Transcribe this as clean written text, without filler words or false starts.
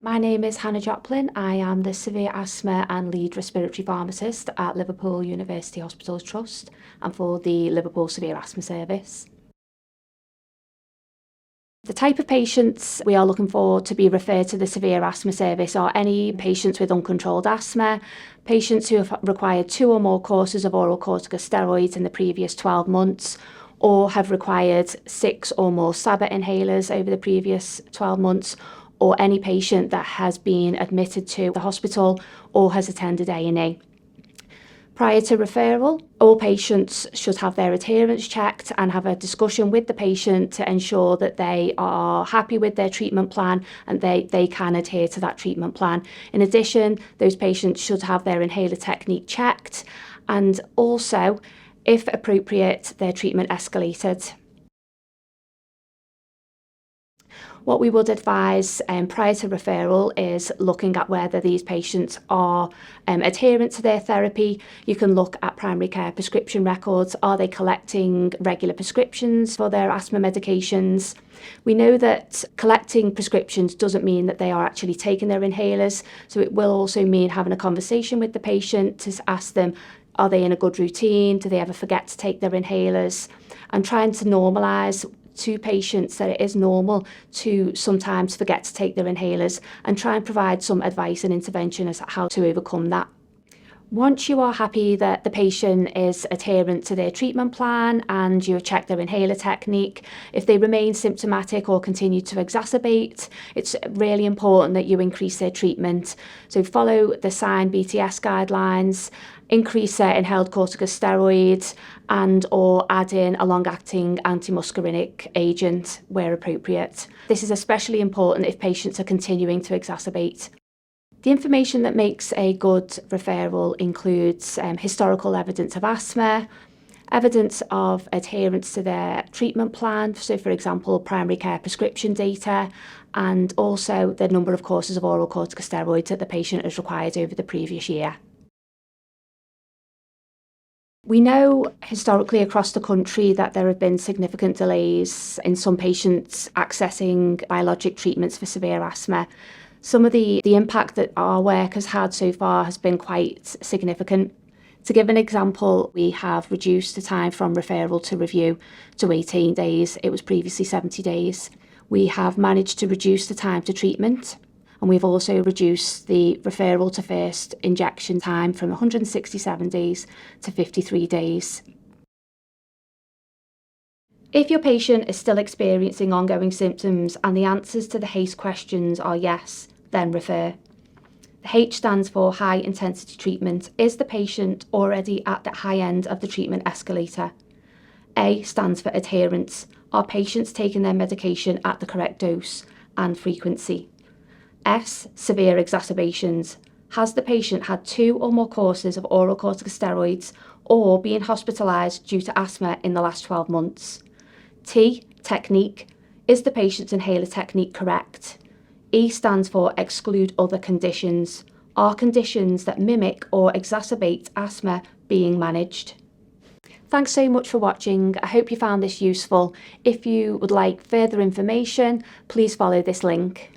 My name is Hannah Joplin. I am the Severe Asthma and Lead Respiratory Pharmacist at Liverpool University Hospitals Trust and for the Liverpool Severe Asthma Service. The type of patients we are looking for to be referred to the Severe Asthma Service are any patients with uncontrolled asthma, patients who have required 2 or more courses of oral corticosteroids in the previous 12 months, or have required 6 or more SABA inhalers over the previous 12 months, or any patient that has been admitted to the hospital or has attended A&E. Prior to referral, all patients should have their adherence checked and have a discussion with the patient to ensure that they are happy with their treatment plan and they can adhere to that treatment plan. In addition, those patients should have their inhaler technique checked and also, if appropriate, their treatment escalated. What we would advise prior to referral is looking at whether these patients are adherent to their therapy. You can look at primary care prescription records. Are they collecting regular prescriptions for their asthma medications? We know that collecting prescriptions doesn't mean that they are actually taking their inhalers, so it will also mean having a conversation with the patient to ask them, are they in a good routine? Do they ever forget to take their inhalers? And trying to normalise to patients that it is normal to sometimes forget to take their inhalers and try and provide some advice and intervention as to how to overcome that. Once you are happy that the patient is adherent to their treatment plan and you've checked their inhaler technique, if they remain symptomatic or continue to exacerbate, it's really important that you increase their treatment. So follow the SIGN BTS guidelines, increase their inhaled corticosteroids and or add in a long-acting antimuscarinic agent where appropriate. This is especially important if patients are continuing to exacerbate. The information that makes a good referral includes historical evidence of asthma, evidence of adherence to their treatment plan, so for example primary care prescription data, and also the number of courses of oral corticosteroids that the patient has required over the previous year. We know historically across the country that there have been significant delays in some patients accessing biologic treatments for severe asthma. Some of the impact that our work has had so far has been quite significant. To give an example, we have reduced the time from referral to review to 18 days. It was previously 70 days. We have managed to reduce the time to treatment, and we've also reduced the referral to first injection time from 167 days to 53 days. If your patient is still experiencing ongoing symptoms and the answers to the HACE questions are yes, then refer. The H stands for high intensity treatment. Is the patient already at the high end of the treatment escalator? A stands for adherence. Are patients taking their medication at the correct dose and frequency? S, severe exacerbations. Has the patient had 2 or more courses of oral corticosteroids or been hospitalised due to asthma in the last 12 months? T, technique. Is the patient's inhaler technique correct? E stands for exclude other conditions. Are conditions that mimic or exacerbate asthma being managed? Thanks so much for watching. I hope you found this useful. If you would like further information, please follow this link.